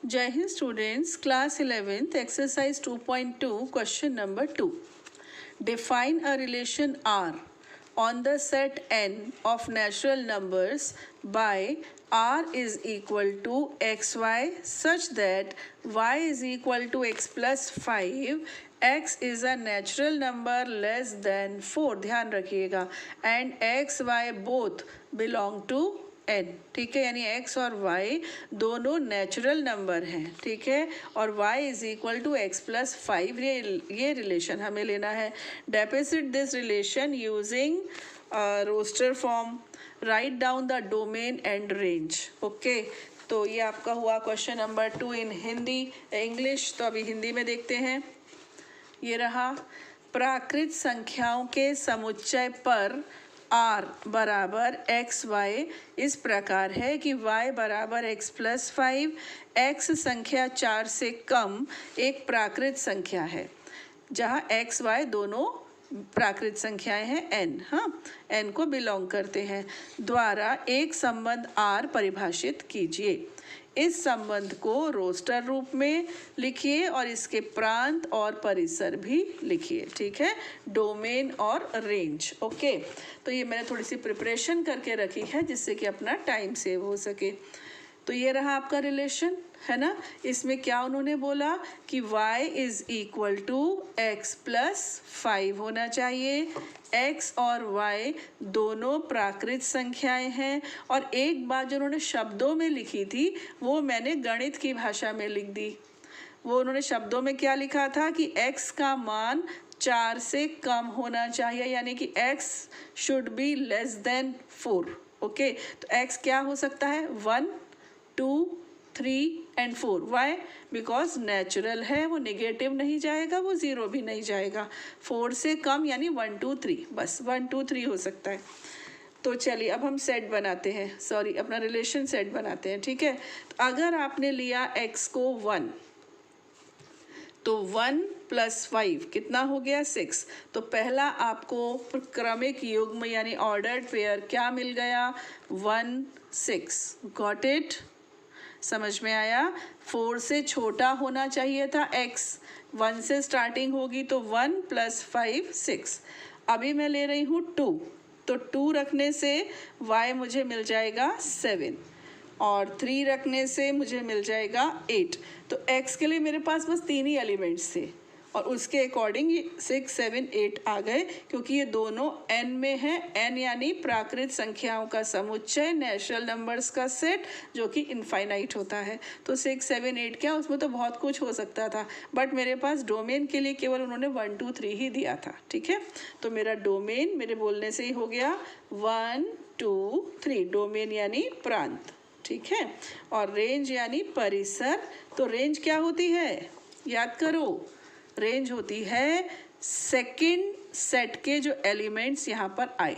Jai Hind students, class 11th, exercise 2.2, question number 2. Define a relation R on the set N of natural numbers by R is equal to xy such that y is equal to x plus 5, x is a natural number less than 4, ध्यान रखिएगा, and x, y both belong to n, ठीक है, यानी x और y दोनों natural number हैं, ठीक है, और y is equal to x plus 5, ये रिलेशन हमें लेना है. Deposit this relation using roster form, write down the domain and range. Okay, तो ये आपका हुआ question number 2 in Hindi English. तो अभी हिंदी में देखते हैं. ये रहा, प्राकृत संख्याओं के समुच्चय पर r बराबर एक्स वाई इस प्रकार है कि y बराबर x प्लस 5, x संख्या 4 से कम एक प्राकृत संख्या है जहाँ x y दोनों प्राकृत संख्याएं हैं n, हाँ, n को बिलोंग करते हैं, द्वारा एक संबंध r परिभाषित कीजिए. इस संबंध को रोस्टर रूप में लिखिए और इसके प्रांत और परिसर भी लिखिए, ठीक है, डोमेन और रेंज. ओके, तो ये मैंने थोड़ी सी प्रिपरेशन करके रखी है जिससे कि अपना टाइम सेव हो सके. तो ये रहा आपका रिलेशन, है ना. इसमें क्या उन्होंने बोला कि y is equal to x plus 5 होना चाहिए. x और y दोनों प्राकृत संख्याएं हैं, और एक बात जो उन्होंने शब्दों में लिखी थी वो मैंने गणित की भाषा में लिख दी. वो उन्होंने शब्दों में क्या लिखा था कि x का मान 4 से कम होना चाहिए, यानी कि x should be less than 4. Okay, तो x क्या हो सकता है, 1, 2, 3 एंड 4. वाई? बिकॉज नेचुरल है, वो नेगेटिव नहीं जाएगा, वो ज़ीरो भी नहीं जाएगा. 4 से कम यानी 1, 2, 3, बस 1, 2, 3 हो सकता है. तो चलिए अब हम सेट बनाते हैं, सॉरी अपना रिलेशन सेट बनाते हैं, ठीक है. तो अगर आपने लिया x को 1, तो 1 प्लस 5 कितना हो गया, 6. तो पहला आपको क्रमिक युग्म यानी ऑर्डर्ड पेयर क्या मिल गया, 1, 6. गॉट इट, समझ में आया. 4 से छोटा होना चाहिए था x, 1 से स्टार्टिंग होगी तो 1 प्लस 5, 6. अभी मैं ले रही हूँ 2, तो 2 रखने से y मुझे मिल जाएगा 7, और 3 रखने से मुझे मिल जाएगा 8. तो x के लिए मेरे पास बस 3 ही एलिमेंट्स थे, और उसके अकॉर्डिंग ये 6, 7, 8 आ गए, क्योंकि ये दोनों n में हैं. n यानी प्राकृत संख्याओं का समुच्चय, नेचुरल नंबर्स का सेट जो कि इनफाइनाइट होता है. तो 6, 7, 8 क्या, उसमें तो बहुत कुछ हो सकता था, बट मेरे पास डोमेन के लिए केवल उन्होंने 1, 2, 3 ही दिया था, ठीक है. तो मेरा डोमेन मेरे बोलने से ही हो गया 1, 2, 3, डोमेन यानी प्रांत, ठीक है, और रेंज यानी परिसर. तो रेंज क्या होती है, याद करो, रेंज होती है सेकंड सेट के जो एलिमेंट्स यहाँ पर आए.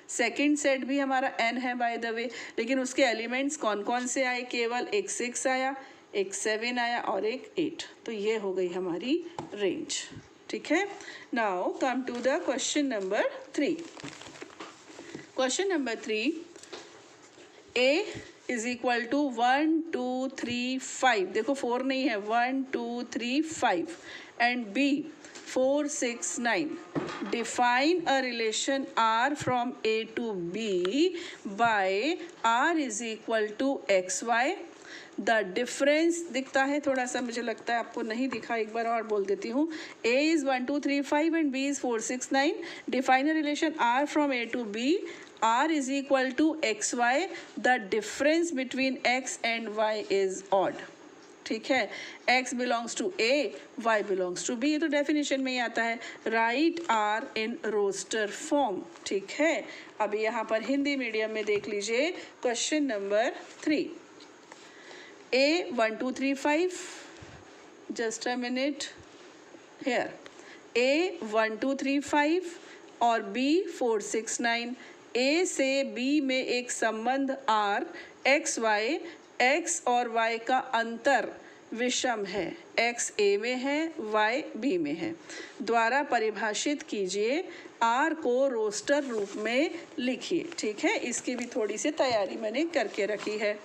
सेकंड सेट भी हमारा n है बाय द वे, लेकिन उसके एलिमेंट्स कौन कौन से आए, केवल एक 6 आया, एक 7 आया और एक 8. तो ये हो गई हमारी रेंज, ठीक है. Now come to the question number 3. Question number 3, a is equal to 1, 2, 3, 5. देखो 4 नहीं है, 1, 2, 3, 5 and b 4, 6, 9. Define a relation r from a to b by r is equal to xy. The difference दिखता है थोड़ा सा, मुझे लगता है आपको नहीं दिखा, एक बार और बोल देती हूँ. a is 1, 2, 3, 5 and b is 4, 6, 9. Define a relation r from a to b. r is equal to xy. The difference between x and y is odd. ठीक है, x belongs to a, y belongs to b. ये तो definition में ही आता है. Write r in roster form, ठीक है. अभी यहाँ पर हिंदी मीडियम में देख लीजिए question number 3. a 1, 2, 3, 5. Just a minute here. a 1, 2, 3, 5 और b 4, 6, 9. a से b में एक संबंध r, x y, x और y का अंतर विषम है, x a में है, y b में है, द्वारा परिभाषित कीजिए. r को रोस्टर रूप में लिखिए, ठीक है. इसकी भी थोड़ी सी तैयारी मैंने करके रखी है.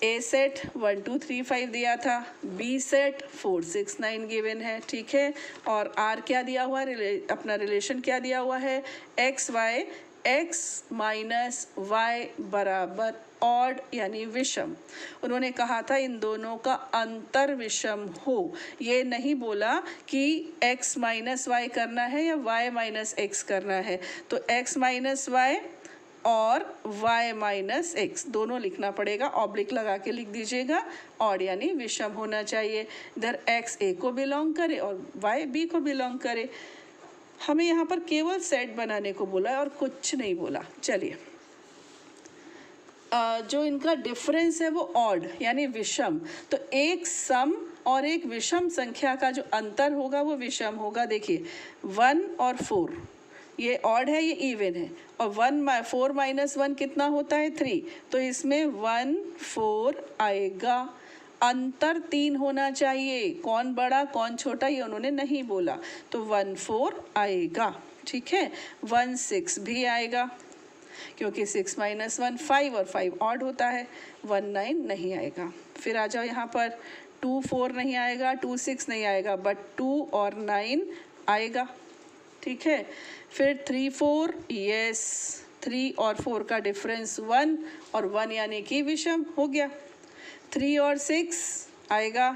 ए सेट 1 2 3 5 दिया था, बी सेट 4 6 9 गिवन है, ठीक है। और आर क्या दिया हुआ है, अपना रिलेशन क्या दिया हुआ है, x y, x minus y बराबर ऑड यानी विषम। उन्होंने कहा था इन दोनों का अंतर विषम हो, ये नहीं बोला कि x माइनस वाई करना है या y माइनस एक्स करना है। तो x माइनस वाई और y माइनस एक्स दोनों लिखना पड़ेगा, ऑब्लिक लगा के लिख दीजिएगा, ऑड यानी विषम होना चाहिए। इधर x a को बिलोंग करे और y b को बिलोंग करे। हमें यहाँ पर केवल सेट बनाने को बोला है और कुछ नहीं बोला। चलिए, जो इनका डिफरेंस है वो ऑड यानी विषम, तो एक सम और एक विषम संख्या का जो अंतर होगा वो विषम होगा। देखिए 1 और 4, ये ऑड है, ये इवन है, और 4 माइनस 1 कितना होता है 3, तो इसमें 1 4 आएगा। अंतर 3 होना चाहिए, कौन बड़ा कौन छोटा ये उन्होंने नहीं बोला, तो 1 4 आएगा, ठीक है। 1 6 भी आएगा क्योंकि 6 माइनस 1 5 और 5 ऑड होता है। 1 9 नहीं आएगा। फिर आ जाओ यहाँ पर 2 4 नहीं आएगा, 2 6 नहीं आएगा, बट 2 और 9 आएगा, ठीक है। फिर 3 4, यस 3 और 4 का डिफरेंस 1 और 1 यानी कि विषम हो गया। 3 और 6 आएगा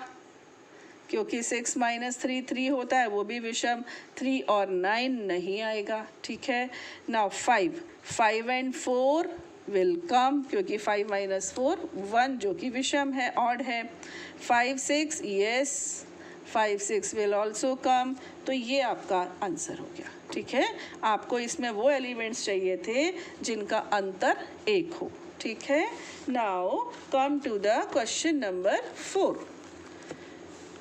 क्योंकि 6 माइनस 3 3 होता है, वो भी विषम। 3 और 9 नहीं आएगा, ठीक है। नाउ 5 एंड 4 विल कम क्योंकि 5 माइनस 4 1 जो कि विषम है, ऑड है। 5 6, यस 5 6 विल ऑल्सो कम। तो ये आपका आंसर हो गया, ठीक है। आपको इसमें वो एलिमेंट्स चाहिए थे जिनका अंतर 1 हो, ठीक है। Now come to the question number 4।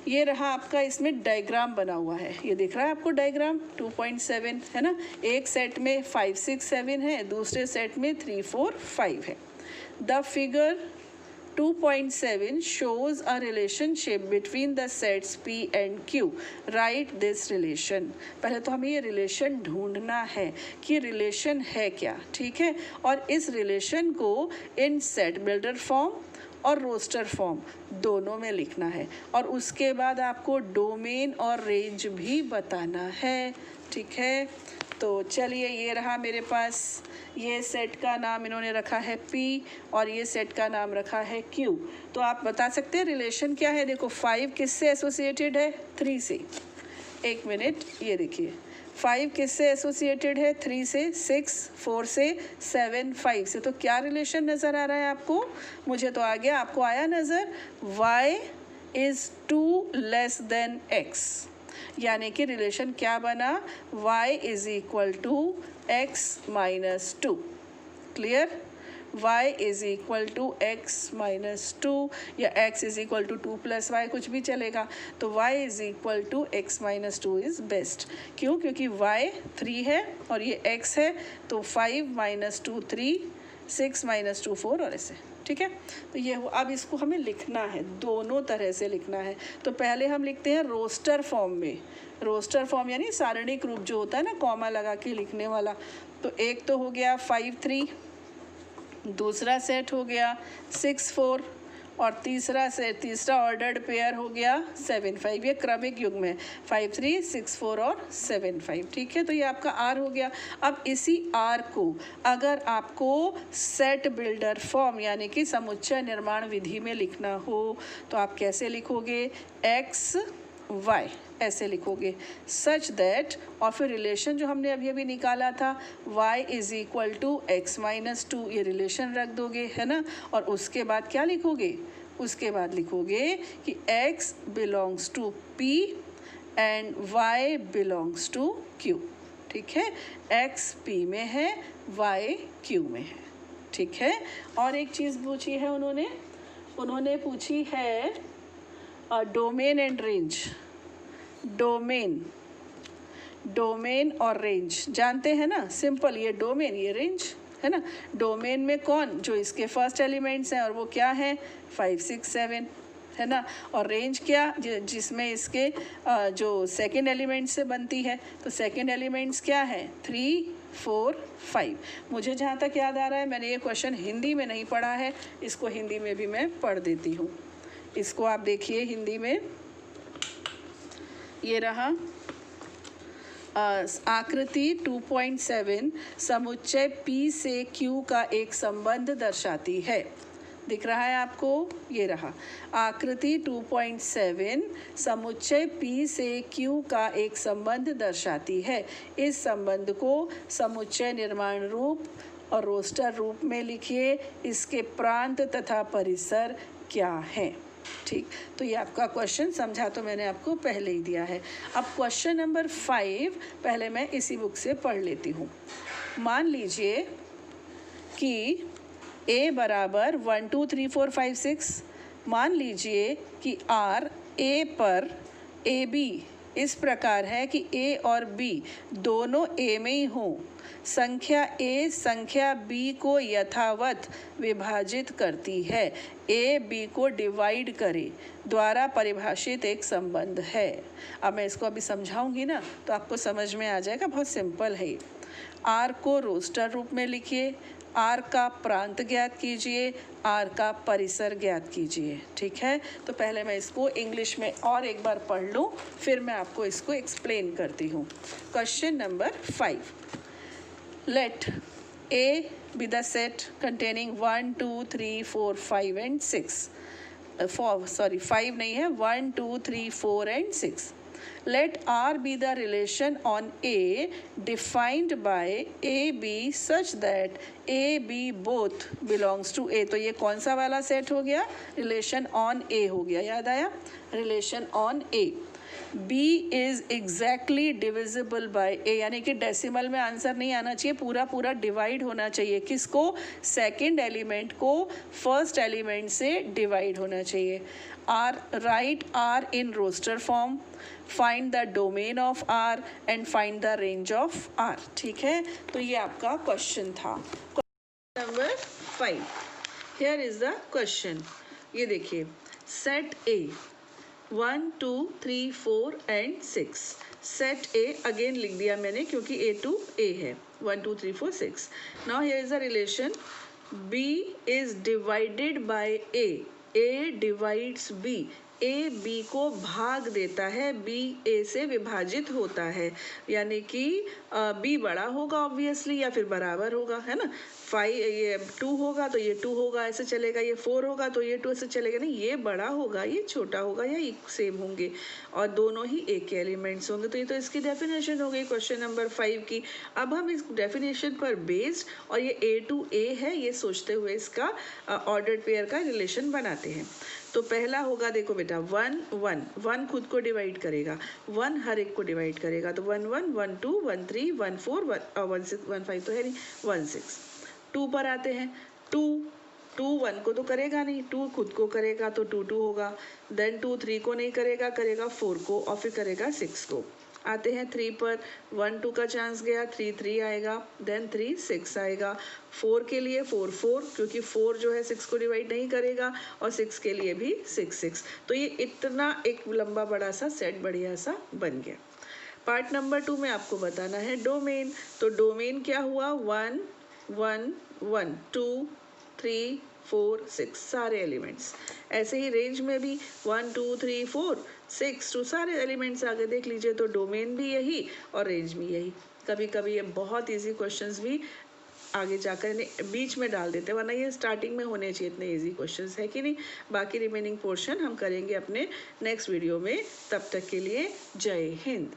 ये रहा आपका, इसमें डायग्राम बना हुआ है, ये दिख रहा है आपको डायग्राम 2.7 है ना। एक सेट में 5 6 7 है, दूसरे सेट में 3 4 5 है। The figure 2.7 shows a relationship between the sets P and Q. Write this relation. पहले तो हमें ये रिलेशन ढूंढना है कि रिलेशन है क्या, ठीक है। और इस रिलेशन को इन सेट बिल्डर फॉर्म और रोस्टर फॉर्म दोनों में लिखना है, और उसके बाद आपको डोमेन और रेंज भी बताना है, ठीक है। तो चलिए, ये रहा मेरे पास, ये सेट का नाम इन्होंने रखा है P और ये सेट का नाम रखा है Q। तो आप बता सकते हैं रिलेशन क्या है। देखो 5 किससे एसोसिएटेड है, 3 से। एक मिनट, ये देखिए 5 किससे एसोसिएटेड है, 3 से, 6 4 से, 7 5 से। तो क्या रिलेशन नज़र आ रहा है आपको, मुझे तो आ गया, आपको आया नज़र, y is 2 less than x, यानी कि रिलेशन क्या बना, y is equal to x minus 2। Clear, y is equal to x minus 2 या x is equal to 2 plus y, कुछ भी चलेगा। तो y is equal to x minus 2 is best. क्यों, क्योंकि y 3 है और ये x है, तो 5 माइनस 2 3, 6 माइनस 2 4 और ऐसे, ठीक है। तो ये हो, अब इसको हमें लिखना है, दोनों तरह से लिखना है। तो पहले हम लिखते हैं रोस्टर फॉर्म में। रोस्टर फॉर्म यानी सारणिक रूप जो होता है ना, कॉमा लगा के लिखने वाला। तो एक तो हो गया 5 3, दूसरा सेट हो गया 6 4, और तीसरा ऑर्डर्ड पेयर हो गया 7 5। ये क्रमिक युग्म है, 5 3 6 4 और 7 5, ठीक है। तो ये आपका आर हो गया। अब इसी आर को अगर आपको सेट बिल्डर फॉर्म यानी कि समुच्चय निर्माण विधि में लिखना हो तो आप कैसे लिखोगे, एक्स वाई ऐसे लिखोगे, सच दैट, और फिर रिलेशन जो हमने अभी अभी निकाला था y is equal to x minus 2, ये रिलेशन रख दोगे, है ना। और उसके बाद क्या लिखोगे, उसके बाद लिखोगे कि x belongs to p and y belongs to q, ठीक है। x p में है, y q में है, ठीक है। और एक चीज़ पूछी है उन्होंने पूछी है डोमेन एंड रेंज। डोमेन और रेंज जानते हैं ना, सिंपल, ये डोमेन ये रेंज है ना। डोमेन में कौन, जो इसके फर्स्ट एलिमेंट्स हैं, और वो क्या है 5 6 7, है ना। और रेंज क्या, जिसमें इसके जो सेकंड एलिमेंट से बनती है। तो सेकंड एलिमेंट्स क्या है 3 4, 5। मुझे जहाँ तक याद आ रहा है मैंने ये क्वेश्चन हिंदी में नहीं पढ़ा है, इसको हिंदी में भी मैं पढ़ देती हूँ। इसको आप देखिए हिंदी में, ये रहा आकृति 2.7 समुच्चय P से Q का एक संबंध दर्शाती है। दिख रहा है आपको, ये रहा आकृति 2.7 समुच्चय P से Q का एक संबंध दर्शाती है। इस संबंध को समुच्चय निर्माण रूप और रोस्टर रूप में लिखिए। इसके प्रांत तथा परिसर क्या है। ठीक, तो ये आपका क्वेश्चन समझा तो मैंने आपको पहले ही दिया है। अब क्वेश्चन नंबर 5 पहले मैं इसी बुक से पढ़ लेती हूँ। मान लीजिए कि a बराबर 1 2 3 4 5 6। मान लीजिए कि r a पर ए बी इस प्रकार है कि a और b दोनों a में ही हों। संख्या a संख्या b को यथावत विभाजित करती है। a b को डिवाइड करे द्वारा परिभाषित एक संबंध है। अब मैं इसको अभी समझाऊंगी ना तो आपको समझ में आ जाएगा, बहुत सिंपल है। r को रोस्टर रूप में लिखिए, आर का प्रांत ज्ञात कीजिए, आर का परिसर ज्ञात कीजिए। ठीक है, तो पहले मैं इसको इंग्लिश में और एक बार पढ़ लूँ, फिर मैं आपको इसको एक्सप्लेन करती हूँ। Question number 5, let A be the set containing 1 2 3 4 5 and 6। 5 नहीं है, 1 2 3 4 and 6। Let R be the relation on A defined by AB such that A, B both belongs to A। तो ये कौन सा वाला सेट हो गया? रिलेशन ऑन A हो गया, याद आया? Relation on A। B is exactly divisible by A, यानी कि डेसिमल में आंसर नहीं आना चाहिए, पूरा पूरा डिवाइड होना चाहिए। किसको? सेकंड एलिमेंट को फर्स्ट एलिमेंट से डिवाइड होना चाहिए। R, write R in roster form, find the domain of R and find the range of R। ठीक है, तो ये आपका क्वेश्चन था। Number 5, here is the question। ये देखिए, set A 1 2 3 4 and 6। Set A again लिख दिया मैंने क्योंकि A to A है, 1 2 3 4 6। Now here is the relation, B is divided by A, A divides B, A B को भाग देता है, B A से विभाजित होता है, यानी कि B बड़ा होगा ऑब्वियसली या फिर बराबर होगा, है ना। 5 ये 2 होगा तो ये 2 होगा, ऐसे चलेगा। ये 4 होगा तो ये 2 ऐसे चलेगा। नहीं, ये बड़ा होगा, ये छोटा होगा, या सेम होंगे और दोनों ही एक के एलिमेंट्स होंगे। तो ये तो इसकी डेफिनेशन हो गई क्वेश्चन नंबर 5 की। अब हम इस डेफिनेशन पर बेस्ड और ये A to A है ये सोचते हुए इसका ऑर्डर्ड पेयर का रिलेशन बनाते हैं। तो पहला होगा, देखो बेटा, 1 1 1 खुद को डिवाइड करेगा, 1 हर एक को डिवाइड करेगा, तो 1 1 1 2 1 3 1 4 1 6 1 5 तो है नहीं, 1 6। 2 पर आते हैं, 2 1 को तो करेगा नहीं, 2 खुद को करेगा तो 2 2 होगा। देन 2 3 को नहीं करेगा, करेगा 4 को और फिर करेगा 6 को। आते हैं 3 पर, 1 2 का चांस गया, 3 3 आएगा, देन 3 6 आएगा। 4 के लिए 4 4 क्योंकि 4 जो है 6 को डिवाइड नहीं करेगा, और 6 के लिए भी 6 6। तो ये इतना एक लंबा बड़ा सा सेट बढ़िया सा बन गया। पार्ट नंबर 2 में आपको बताना है डोमेन। तो डोमेन क्या हुआ? 1 1 1 2 3 4 6 सारे एलिमेंट्स। ऐसे ही रेंज में भी 1 2 3 4 6 तो सारे एलिमेंट्स आगे देख लीजिए, तो डोमेन भी यही और रेंज भी यही। कभी कभी ये बहुत इजी क्वेश्चंस भी आगे जाकर बीच में डाल देते हैं, वरना ये स्टार्टिंग में होने चाहिए इतने इजी क्वेश्चंस, है कि नहीं। बाकी रिमेनिंग पोर्शन हम करेंगे अपने नेक्स्ट वीडियो में। तब तक के लिए जय हिंद।